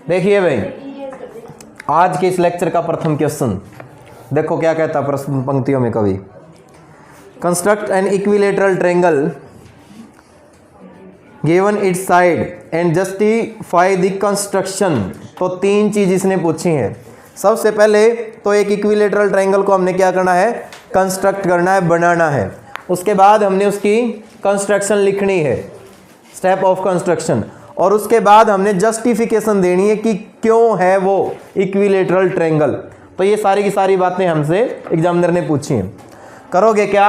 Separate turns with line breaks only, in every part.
देखिए भाई, आज के इस लेक्चर का प्रथम क्वेश्चन देखो क्या कहता है प्रश्न पंक्तियों में कवि। Construct an equilateral triangle given it's side and justify the construction. तो तीन चीज इसने पूछी है। सबसे पहले तो एक इक्विलेटरल ट्रायंगल को हमने क्या करना है, कंस्ट्रक्ट करना है, बनाना है। उसके बाद हमने उसकी कंस्ट्रक्शन लिखनी है, स्टेप ऑफ कंस्ट्रक्शन, और उसके बाद हमने जस्टिफिकेशन देनी है कि क्यों है वो इक्विलेटरल ट्रायंगल। तो ये सारी की सारी बातें हमसे एग्जामिनर ने पूछी हैं। करोगे क्या,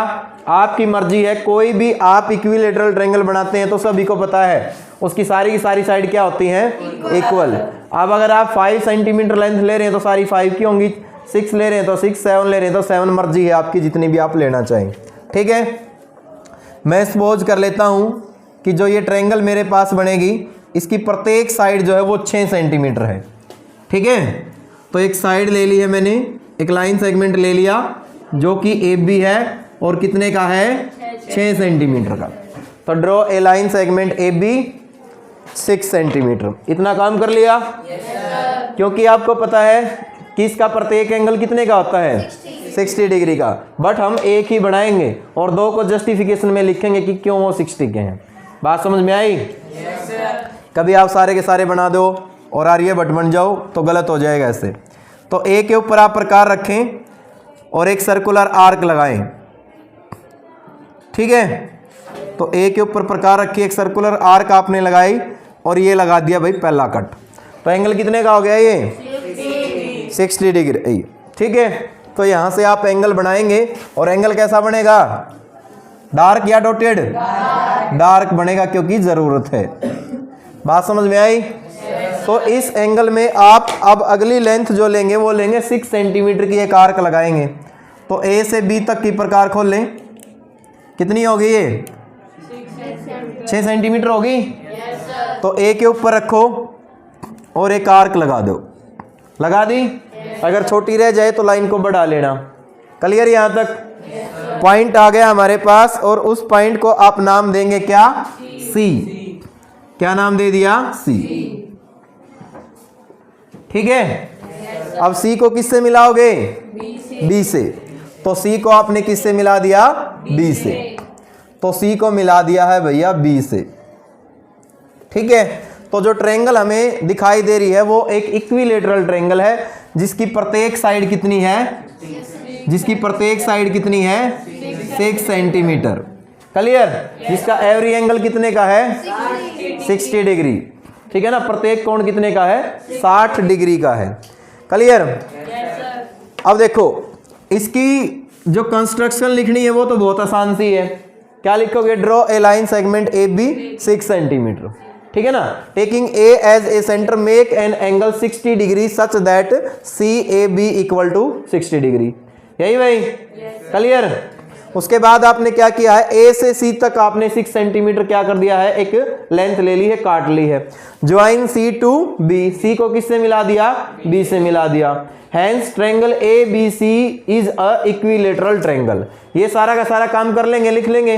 आपकी मर्जी है। कोई भी आप इक्विलेटरल ट्रायंगल बनाते हैं तो सभी को पता है उसकी सारी की सारी साइड क्या होती हैं, इक्वल। अब अगर आप 5 सेंटीमीटर लेंथ ले रहे हैं तो सारी 5 की होंगी, 6 ले रहे हैं तो 6, 7 ले रहे हैं तो 7, मर्जी है आपकी जितनी भी आप लेना चाहें। ठीक है, मैं सपोज कर लेता हूं कि जो ये ट्रायंगल मेरे पास बनेगी इसकी प्रत्येक साइड जो है वो 6 सेंटीमीटर है। ठीक है, तो एक साइड ले ली है मैंने, एक लाइन सेगमेंट ले लिया जो कि AB है और कितने का है, 6 सेंटीमीटर का। तो draw a line segment AB 6 centimetre. इतना काम कर लिया। क्योंकि आपको पता है कि इसका प्रत्येक एंगल कितने का होता है, 60 डिग्री का। बट हम एक ही बनाएंगे और दो को जस्टिफिकेशन में लिखेंगे कि क्यों वो 60 के हैं। बात समझ में आई? कभी आप सारे के सारे बना दो और आर्यभट्ट बन जाओ तो गलत हो जाएगा ऐसे। तो ए के ऊपर आप प्रकार रखें और एक सर्कुलर आर्क लगाएं। ठीक है, तो ए के ऊपर प्रकार रखिए, एक सर्कुलर आर्क आपने लगाई और ये लगा दिया भाई पहला कट। तो एंगल कितने का हो गया ये, 60 डिग्री। ठीक है, तो यहां से आप एंगल बनाएंगे और एंगल कैसा बनेगा, डार्क या डॉटेड, डार्क बनेगा क्योंकि जरूरत है। बात समझ में आई? तो इस एंगल में आप अब अगली लेंथ जो लेंगे वो लेंगे 6 सेंटीमीटर की एक आर्क लगाएंगे। तो ए से बी तक की प्रकार खोल लें, कितनी होगी ये, 6 सेंटीमीटर होगी। तो ए के ऊपर रखो और एक आर्क लगा दो, लगा दी। अगर छोटी रह जाए तो लाइन को बढ़ा लेना। क्लियर? यहां तक पॉइंट आ गया हमारे पास और उस पॉइंट को आप नाम देंगे क्या, सी। क्या नाम दे दिया, सी। ठीक है, अब सी को किससे मिलाओगे, बी से। तो सी को आपने किससे मिला दिया, बी से। तो सी को मिला दिया है भैया बी से। ठीक है, तो जो ट्रायंगल हमें दिखाई दे रही है वो एक इक्विलेटरल ट्रायंगल है जिसकी प्रत्येक साइड कितनी है, जिसकी प्रत्येक साइड कितनी है, 6 सेंटीमीटर। क्लियर? जिसका एवरी एंगल कितने का है, 60 डिग्री। ठीक है ना, प्रत्येक कोण कितने का है, 60 डिग्री का है। क्लियर? अब देखो इसकी जो कंस्ट्रक्शन लिखनी है वो तो बहुत आसान सी है। क्या लिखोगे, draw a line segment AB 6 centimetre. ठीक है ना, taking A as a centre make an angle 60 degree such that CAB equal to 60 degree. यही भाई? क्लियर? उसके बाद आपने क्या किया है, A से C तक आपने 6 सेंटीमीटर क्या कर दिया है, एक लेंथ ले ली है, काट ली है। Join C to B, C को किससे मिला दिया, B से मिला दिया। Hence triangle ABC is a equilateral triangle. ये सारा का सारा काम कर लेंगे, लिख लेंगे।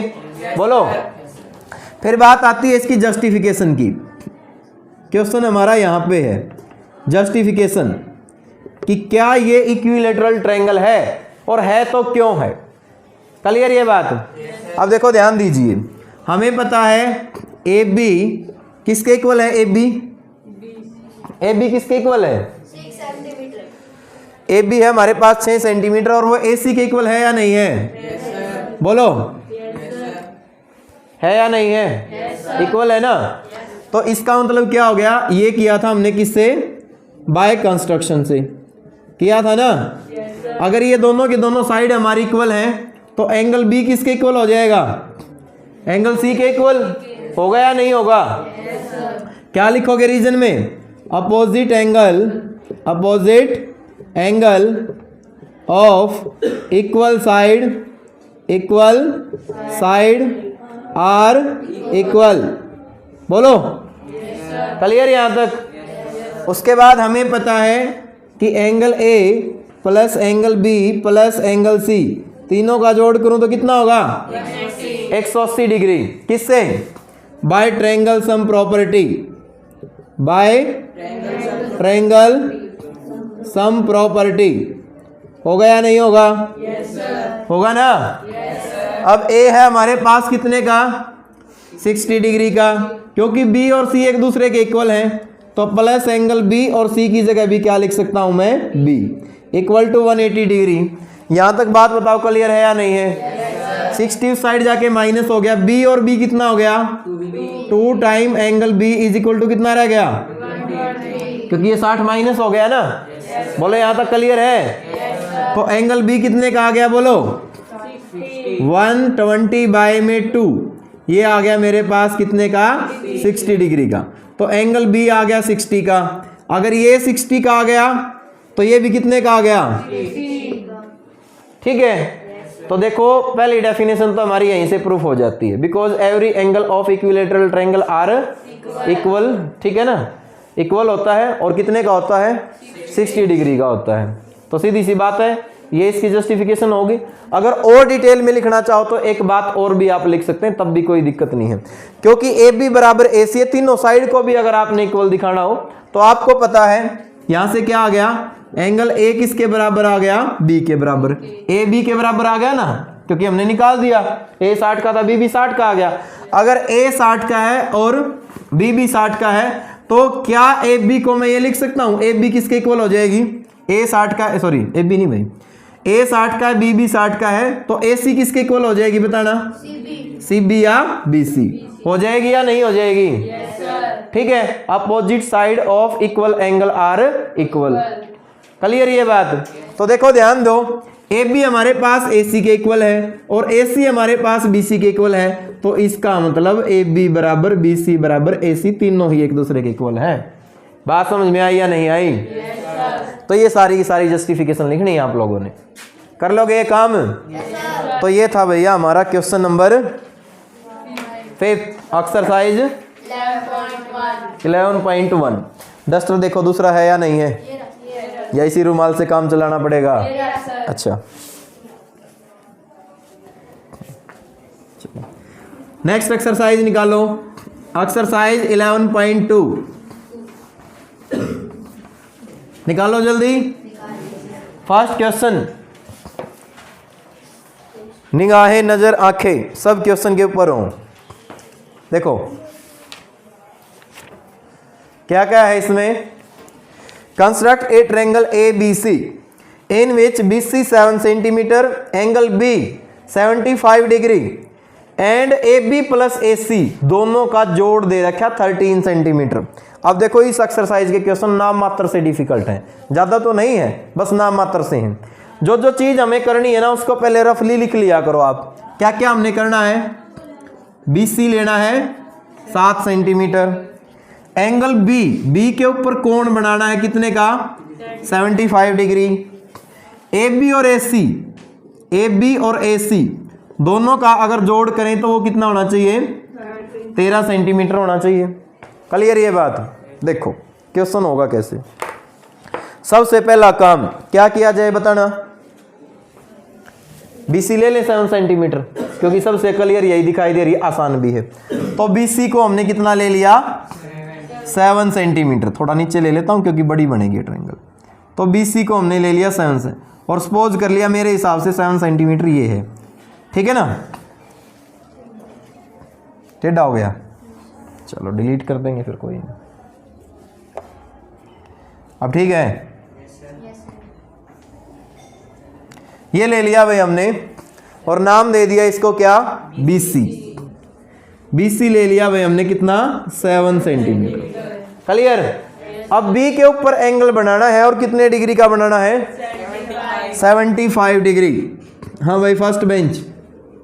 बोलो, फिर बात आती है इसकी जस्टिफिकेशन की। क्वेश्चन हमारा यहां पे है जस्टिफिकेशन कि क्या ये इक्विलेटरल ट्रायंगल है और है तो क्यों है। क्लियर ये बात? अब देखो ध्यान दीजिए, हमें पता है AB किसके इक्वल है, AB किसके इक्वल है,
6 सेंटीमीटर।
AB है हमारे पास 6 सेंटीमीटर और वो AC के इक्वल है या नहीं है, बोलो है या नहीं है, इक्वल है ना। तो इसका मतलब क्या हो गया, ये किया था हमने किससे, बाय कंस्ट्रक्शन से किया था ना। अगर ये दोनों के दोनों साइड हमारी इक्वल हैं तो एंगल B किसके इक्वल हो जाएगा, एंगल C के इक्वल होगा या नहीं होगा। क्या लिखोगे रीजन में, opposite angle of equal side are equal. बोलो, क्लियर यहां तक? उसके बाद हमें पता है कि angle A plus angle B plus angle C तीनों का जोड़ करूं तो कितना होगा, 180 डिग्री। किससे, by triangle sum property, by triangle sum property. होगा या नहीं होगा? होगा ना? अब ए है हमारे पास कितने का? 60 डिग्री का, क्योंकि बी और सी एक दूसरे के इक्वल हैं, तो प्लस एंगल बी और सी की जगह भी क्या लिख सकता हूं मैं? B equal to 180 degree. यहां तक बात बताओ क्लियर है या नहीं है? 60 उस साइड जाके माइनस हो गया, बी और बी कितना हो गया? 2 time angle B is equal to कितना रह गया? क्योंकि ये 60 माइनस हो गया ना। बोलो यहां तक क्लियर है? तो एंगल बी कितने का आ गया बोलो? 120 बाय में 2, ये आ गया मेरे पास कितने का? 60 डिग्री का। तो एंगल बी आ गया 60 का। अगर ये 60 का आ गया तो ये भी कितने का आ गया? ठीक है, तो देखो पहली डेफिनेशन तो हमारी यहीं से प्रूफ हो जाती है, because every angle of equilateral triangle are equal. ठीक है ना, इक्वल होता है और कितने का होता है? 60 डिग्री का होता है। तो सीधी सी बात है, ये इसकी जस्टिफिकेशन होगी। अगर और डिटेल में लिखना चाहो तो एक बात और भी आप लिख सकते हैं, तब भी कोई दिक्कत नहीं है, क्योंकि ए बी बराबर ए सी है। तीनों साइड को भी अगर आपने इक्वल दिखाना हो तो आपको पता है यहां से क्या आ गया? एंगल ए किसके बराबर आ गया? बी के बराबर। ए बी के बराबर आ गया ना, क्योंकि हमने निकाल दिया। ए 60 का था, बी भी 60 का आ गया। अगर ए 60 का है और बी भी 60 का है तो क्या ए बी को मैं ये लिख सकता हूं? ए बी किसके इक्वल हो जाएगी? ए 60 का, सॉरी ए बी नहीं भाई, ए 60 का है, बी भी 60 का है, तो ए सी किसके इक्वल हो जाएगी बताना? सी बी या बी सी हो जाएगी या नहीं हो जाएगी? ठीक है, opposite side of equal angle are equal. Clear ये बात? तो देखो ध्यान दो, ए बी हमारे पास ए सी के इक्वल है और ए सी हमारे पास बी सी के इक्वल है, तो इसका मतलब ए बी बराबर बी सी बराबर ए सी, तीनों ही एक दूसरे के इक्वल है। बात समझ में आई या नहीं आई? तो ये सारी की सारी जस्टिफिकेशन लिखनी है आप लोगों ने। कर लोगे ये काम? तो ये था भैया हमारा क्वेश्चन नंबर 5 एक्सरसाइज 11.1। डस्टर देखो दूसरा है या नहीं है, या इसी रुमाल से काम चलाना पड़ेगा? अच्छा, नेक्स्ट एक्सरसाइज निकालो, एक्सरसाइज 11.2 निकालो जल्दी। फर्स्ट क्वेश्चन, निगाहें नजर आंखें सब क्वेश्चन के ऊपर हो। देखो क्या क्या है इसमें? Construct a triangle A B C in which B C 7 centimetre, angle B 75 degree and A B plus A C दोनों का जोड़ दे रखा 13 सेंटीमीटर। अब देखो इस एक्सरसाइज के क्वेश्चन नाम मात्र से डिफिकल्ट हैं, ज्यादा तो नहीं है, बस नाम मात्र से हैं। जो जो चीज हमें करनी है ना उसको पहले रफली लिख लिया करो आप। क्या क्या हमने करना है? बी सी लेना है 7 सेंटीमीटर, एंगल बी, बी के ऊपर कोण बनाना है कितने का? 75 डिग्री। ए बी और ए सी, ए बी और ए सी दोनों का अगर जोड़ करें तो वो कितना होना चाहिए? 13 सेंटीमीटर होना चाहिए। क्लियर ये बात? देखो क्वेश्चन होगा कैसे। सबसे पहला काम क्या किया जाए बताना? बीसी ले ले 7 सेंटीमीटर, क्योंकि सबसे क्लियर यही दिखाई दे रही है, आसान भी है। तो बीसी को हमने कितना ले लिया? 7 सेंटीमीटर। थोड़ा नीचे ले लेता हूं क्योंकि बड़ी बनेगी ट्रायंगल। तो बीसी को हमने ले लिया 7 से, और सपोज कर लिया मेरे हिसाब से 7 सेंटीमीटर ये है। ठीक है ना? टेढ़ा हो गया, चलो डिलीट कर देंगे फिर, कोई नहीं। अब ठीक है, ये ले लिया भाई हमने और नाम दे दिया इसको क्या? बीसी। बीसी ले लिया भाई हमने कितना? 7 सेंटीमीटर। क्लियर? अब बी के ऊपर एंगल बनाना है और कितने डिग्री का बनाना है? 75 डिग्री। हाँ भाई फर्स्ट बेंच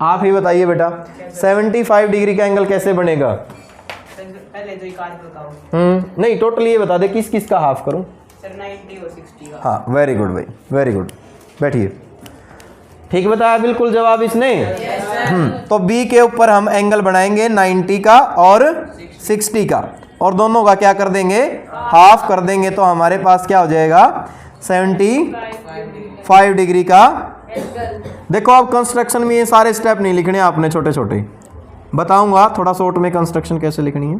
आप ही बताइए बेटा, 75 डिग्री का एंगल कैसे बनेगा?
पहले तो एक आध बताओ।
नहीं टोटल ये बता दे किस किस का हाफ करूं?
सर 90 और 60 का।
हाँ वेरी गुड भाई, वेरी गुड। बैठिए, ठीक बताया बिल्कुल जवाब इसने। तो बी के ऊपर हम एंगल बनाएंगे 90 का और 60 का, और दोनों का क्या कर देंगे? हाफ कर देंगे। तो हमारे पास क्या हो जाएगा? 75 डिग्री का। देखो अब कंस्ट्रक्शन में ये सारे स्टेप नहीं लिखने आपने, छोटे छोटे बताऊंगा थोड़ा शॉर्ट में कंस्ट्रक्शन कैसे लिखनी है।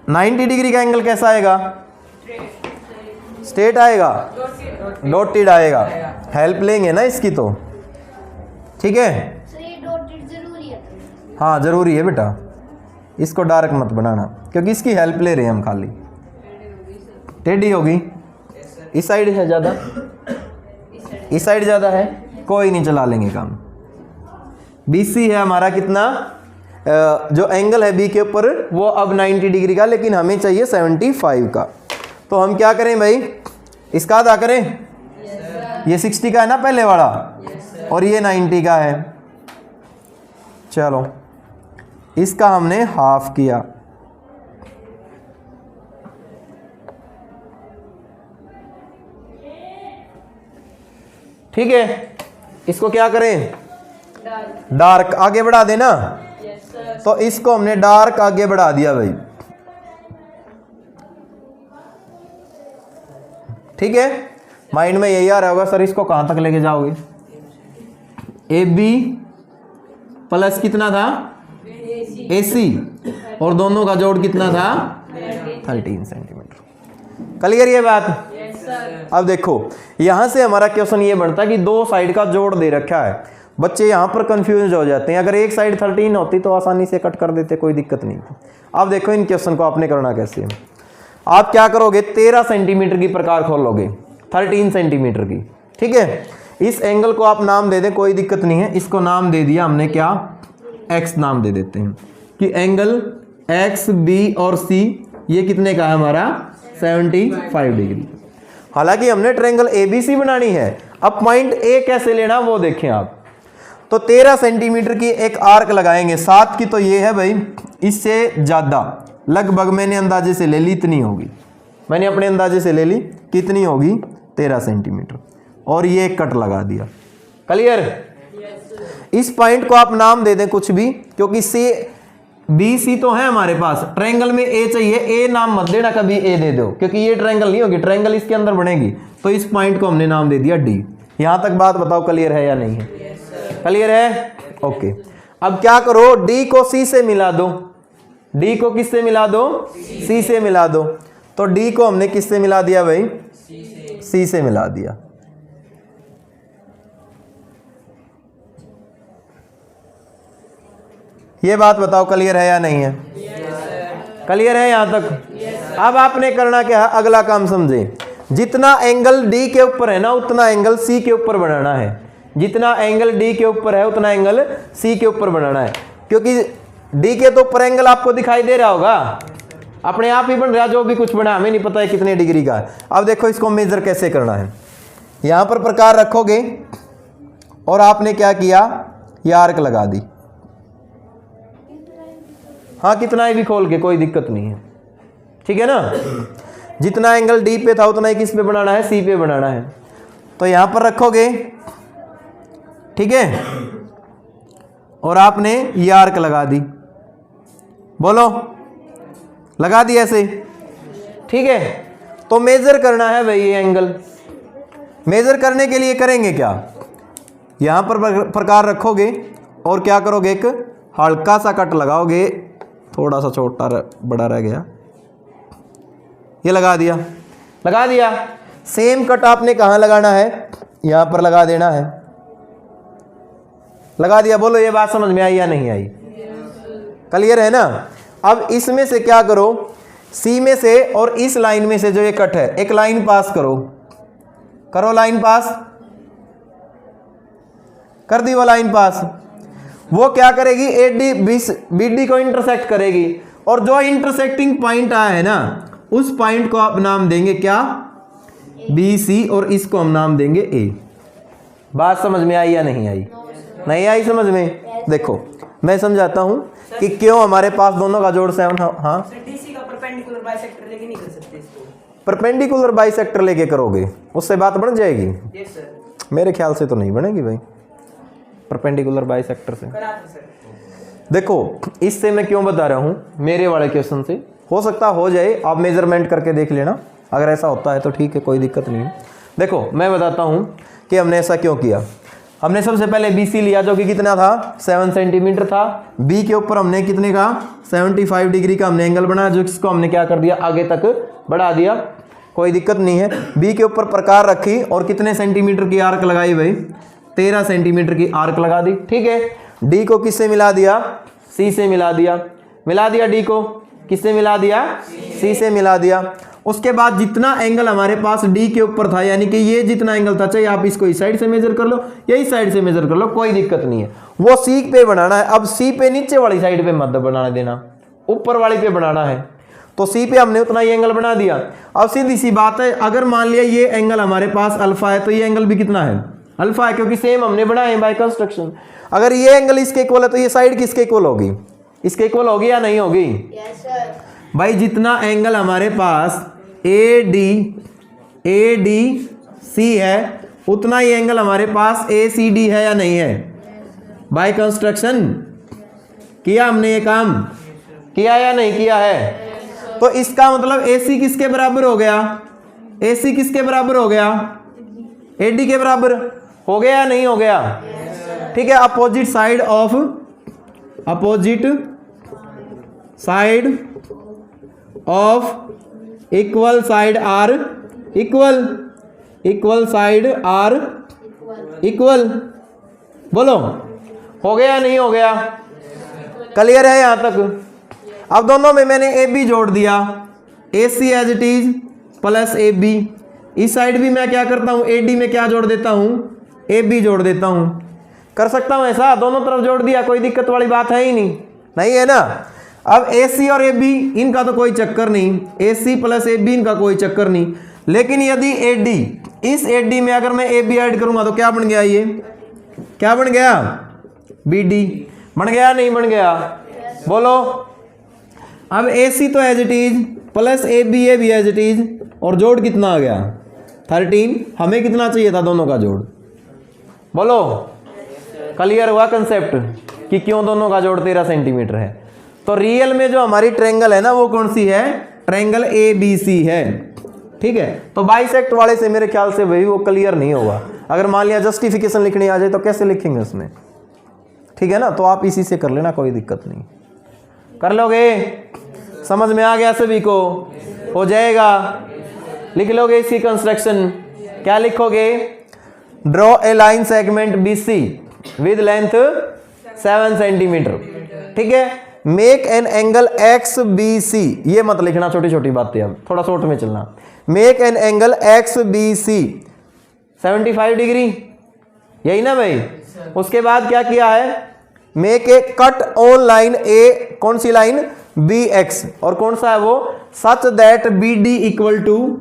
90 डिग्री का एंगल कैसा आएगा? स्ट्रेट आएगा, डॉटेड आएगा। हेल्प लेंगे ना इसकी तो, ठीक है। हाँ जरूरी है बेटा, इसको डार्क मत बनाना क्योंकि इसकी हेल्प ले रहे हैं हम खाली। टेढ़ी होगी, इस साइड है ज़्यादा, इस साइड ज़्यादा है, कोई नहीं चला लेंगे काम। BC है हमारा कितना, जो एंगल है B के ऊपर वो अब 90 डिग्री का, लेकिन हमें चाहिए 75 का। तो हम क्या करें भाई, इसका आधा करें। ये 60 का है ना पहले वाला, और ये 90 का है। चलो इसका हमने हाफ किया, ठीक है। इसको क्या करें, डार्क आगे बढ़ा देना। तो इसको हमने डार्क आगे बढ़ा दिया भाई, ठीक है। माइंड में यही आ रहा होगा सर इसको कहां तक लेके जाओगे। AB प्लस कितना था, AC, और दोनों का जोड़ कितना था, 13 सेंटीमीटर। क्लियर ये बात? अब देखो यहां से हमारा क्वेश्चन ये बनता है कि दो साइड का जोड़ दे रखा है। बच्चे यहां पर कंफ्यूज हो जाते हैं। अगर एक साइड 13 होती तो आसानी से कट कर देते, कोई दिक्कत नहीं। अब देखो इन क्वेश्चन को आपने करना कैसे है। आप क्या करोगे, 13 सेंटीमीटर की प्रकार खोलोगे, 13 सेंटीमीटर की, ठीक है। इस एंगल को आप नाम दे दें, कोई दिक्कत नहीं है। इसको नाम दे दिया हमने क्या, X नाम दे देते हैं कि एंगल X, B और C ये कितने का है हमारा, 75 डिग्री। हालांकि हमने ट्रायंगल ABC बनानी है। अब पॉइंट A कैसे लेना वो देखें आप। तो 13 सेंटीमीटर की एक आर्क लगाएंगे, 7 की तो ये है भाई, इससे ज़्यादा लगभग मैंने अंदाजे से ले ली, इतनी होगी। मैंने अपने अंदाजे से ले ली, कितनी होगी, 13 सेंटीमीटर। और ये एक कट लगा दिया। क्लियर? इस पॉइंट को आप नाम दे दें कुछ भी, क्योंकि से BC तो है हमारे पास। ट्रायंगल में A चाहिए, A नाम मत देना कभी, A दे दो, क्योंकि ये ट्रायंगल नहीं होगी, ट्रायंगल इसके अंदर बनेगी। तो इस पॉइंट को हमने नाम दे दिया D। यहां तक बात बताओ क्लियर है या नहीं है? क्लियर है? ओके। अब क्या करो, D को C से मिला दो। D को किससे मिला दो, C से मिला दो। तो D को हमने किससे मिला दिया भाई, C से मिला दिया। ये बात बताओ क्लियर है या नहीं है? क्लियर है यहां तक? अब आपने करना क्या है, अगला काम समझे। जितना एंगल D के ऊपर है ना, उतना एंगल C के ऊपर बनाना है। जितना एंगल D के ऊपर है उतना एंगल C के ऊपर बनाना है, क्योंकि D के तो ऊपर एंगल आपको दिखाई दे रहा होगा, अपने आप ही बन रहा, जो भी कुछ बना हमें नहीं पता है कितने डिग्री का है। अब देखो इसको मेजर कैसे करना है। यहां पर प्रकार रखोगे और आपने क्या किया, ये आर्क लगा दी। हाँ कितना ही भी खोल के, कोई दिक्कत नहीं है, ठीक है ना। जितना एंगल D पे था उतना ही किस पे बनाना है, C पे बनाना है। तो यहां पर रखोगे, ठीक है, और आपने ये आर्क लगा दी। बोलो, लगा दी ऐसे, ठीक है। तो मेजर करना है भाई ये एंगल। मेजर करने के लिए करेंगे क्या, यहां पर प्रकार रखोगे और क्या करोगे, एक हल्का सा कट लगाओगे, थोड़ा सा छोटा बड़ा रह गया, ये लगा दिया। लगा दिया। सेम कट आपने कहां लगाना है, यहां पर लगा देना है। लगा दिया। बोलो ये बात समझ में आई या नहीं आई? क्लियर है ना। अब इसमें से क्या करो, C में से और इस लाइन में से जो ये कट है, एक लाइन पास करो। करो लाइन पास, कर दी वो लाइन पास। वो क्या करेगी, BD को इंटरसेक्ट करेगी, और जो इंटरसेक्टिंग पॉइंट आया है ना, उस पॉइंट को आप नाम देंगे क्या, BC, और इसको हम नाम देंगे A। बात समझ में आई या नहीं आई? नहीं आई समझ में? देखो मैं समझाता हूं कि क्यों हमारे पास दोनों का जोड़ 7। हाँ
DC का परपेंडिकुलर बाइसेक्टर लेके नहीं कर सकते इसको।
परपेंडिकुलर बाइसेक्टर लेके करोगे, उससे बात बन जाएगी?
Yes sir.
मेरे ख्याल से तो नहीं बनेगी भाई परपेंडिकुलर बाइसेक्टर से।
करा दो सर।
देखो इससे मैं क्यों बता रहा हूं, मेरे वाले क्वेश्चन से हो सकता हो जाए, आप मेजरमेंट करके देख लेना, अगर ऐसा होता है तो ठीक है, कोई दिक्कत नहीं है। देखो मैं बताता हूं कि हमने ऐसा क्यों किया। हमने सबसे पहले BC लिया जो कि कितना था 7 सेंटीमीटर था। B के ऊपर हमने कितने का 75 डिग्री का हमने एंगल बनाया, जो इसको हमने क्या कर दिया आगे तक बढ़ा दिया, कोई दिक्कत नहीं है। B के ऊपर प्रकार रखी और कितने सेंटीमीटर की आर्क लगाई भाई, 13 सेंटीमीटर की आर्क लगा दी। ठीक है, D को किससे मिला दिया, C से मिला दिया, D को किससे मिला दिया, C से मिला दिया। उसके बाद जितना एंगल हमारे पास D के ऊपर था, यानी कि ये जितना एंगल था, चाहे आप इसको इस साइड से मेजर कर लो या इस साइड से मेजर कर लो, कोई दिक्कत नहीं है, वो C पे बनाना है। अब C पे नीचे वाली साइड पे मत बनाना देना, ऊपर वाली पे बनाना है। तो C पे हमने उतना ही एंगल बना दिया। अब सीधी सी बात है, अगर मान लिया ये एंगल हमारे पास अल्फा है तो ये एंगल भी कितना है, अल्फा है, क्योंकि सेम हमने बनाए बाय कंस्ट्रक्शन। अगर ये एंगल इसके इक्वल है तो ये साइड किसके इक्वल होगी, इसके इक्वल होगी या नहीं होगी?
Yes sir.
भाई जितना एंगल हमारे पास ADC है उतना ही एंगल हमारे पास ACD है या नहीं है? बाय कंस्ट्रक्शन किया हमने, ये काम किया या नहीं किया है? तो इसका मतलब AC किसके बराबर हो गया, AC किसके बराबर हो गया, AD के बराबर हो गया या नहीं हो गया? ठीक है, opposite side of equal side are equal, बोलो हो गया या नहीं हो गया? क्लियर है यहां तक? अब दोनों में मैंने AB जोड़ दिया, AC as it is plus AB। इस साइड भी मैं क्या करता हूं, AD में क्या जोड़ देता हूं, AB जोड़ देता हूं। कर सकता हूं ऐसा, दोनों तरफ जोड़ दिया, कोई दिक्कत वाली बात है ही नहीं है ना। अब AC और AB इनका तो कोई चक्कर नहीं, AC प्लस AB इनका कोई चक्कर नहीं। लेकिन यदि AD, इस AD में अगर मैं AB ऐड करूंगा तो क्या बन गया, ये क्या बन गया, BD बन गया नहीं बन गया? बोलो। अब AC तो as it is plus AB भी एज इट इज, और जोड़ कितना आ गया 13। हमें कितना चाहिए था दोनों का जोड़, बोलो। क्लियर हुआ कंसेप्ट कि क्यों दोनों का जोड़ 13 सेंटीमीटर है? तो रियल में जो हमारी ट्रायंगल है ना वो कौन सी है, ट्रायंगल ABC है। ठीक है, तो बाइसेक्ट वाले से मेरे ख्याल से वही वो क्लियर नहीं होगा। अगर मान लिया जस्टिफिकेशन लिखनी आ जाए तो कैसे लिखेंगे उसमें? ठीक है ना, तो आप इसी से कर लेना, कोई दिक्कत नहीं। कर लोगे? समझ में आ गया सभी को? हो जाएगा। लिख लोगे इसकी कंस्ट्रक्शन, क्या लिखोगे? Draw a line segment BC with length 7 centimetre. ठीक है, मेक एन एंगल XBC, ये मत लिखना छोटी छोटी बातें, अब थोड़ा शॉर्ट में चलना। Make an angle XBC 75 degree, यही ना भाई? उसके बाद क्या किया है, make a cut on line A, कौन सी लाइन, BX, और कौन सा है वो, such that BD equal to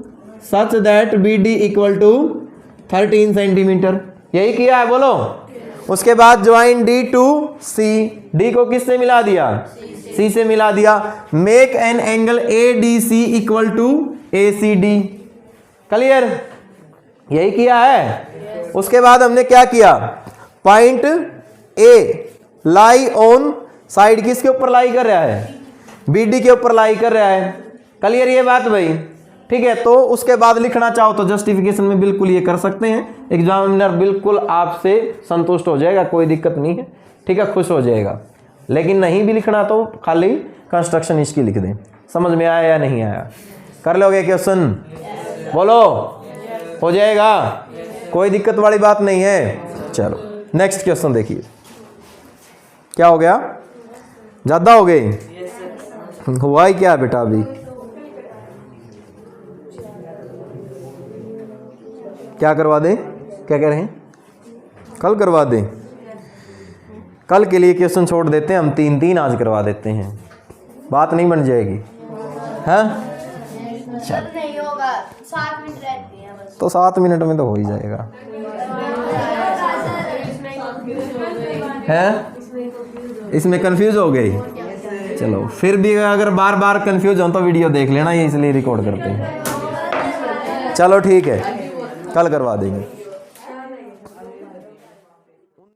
13 centimetre, यही किया है, बोलो। उसके बाद join D to C, D को किससे मिला दिया, C से मिला दिया। Make an angle ADC equal to ACD, clear? यही किया है। उसके बाद हमने क्या किया, point A lie on side, किसके ऊपर लाई कर रहा है, BD के ऊपर लाई कर रहा है। क्लियर ये बात भाई? ठीक है, तो उसके बाद लिखना चाहो तो जस्टिफिकेशन में बिल्कुल ये कर सकते हैं, एग्जामिनर बिल्कुल आपसे संतुष्ट हो जाएगा, कोई दिक्कत नहीं है। ठीक है, खुश हो जाएगा। लेकिन नहीं भी लिखना तो खाली कंस्ट्रक्शन इसकी लिख दें। समझ में आया या नहीं आया? कर लोगे क्वेश्चन? बोलो। हो जाएगा, कोई दिक्कत वाली बात नहीं है। चलो नेक्स्ट क्वेश्चन देखिए, क्या हो गया, ज्यादा हो गए? हुआ ही क्या बेटा अभी? क्या करवा दें, क्या कह रहे हैं? कल करवा दें? कल के लिए क्वेश्चन छोड़ देते हैं हम, 3 आज करवा देते हैं, बात नहीं बन जाएगी? हाँ
सर नहीं होगा, 7 मिनट रहते हैं बस।
तो 7 मिनट में तो हो ही जाएगा। हैं? इसमें कंफ्यूज हो गई? चलो फिर भी अगर बार बार कंफ्यूज हो तो वीडियो देख लेना, ये इसलिए रिकॉर्ड करते हैं। चलो ठीक है, कल करवा देंगे।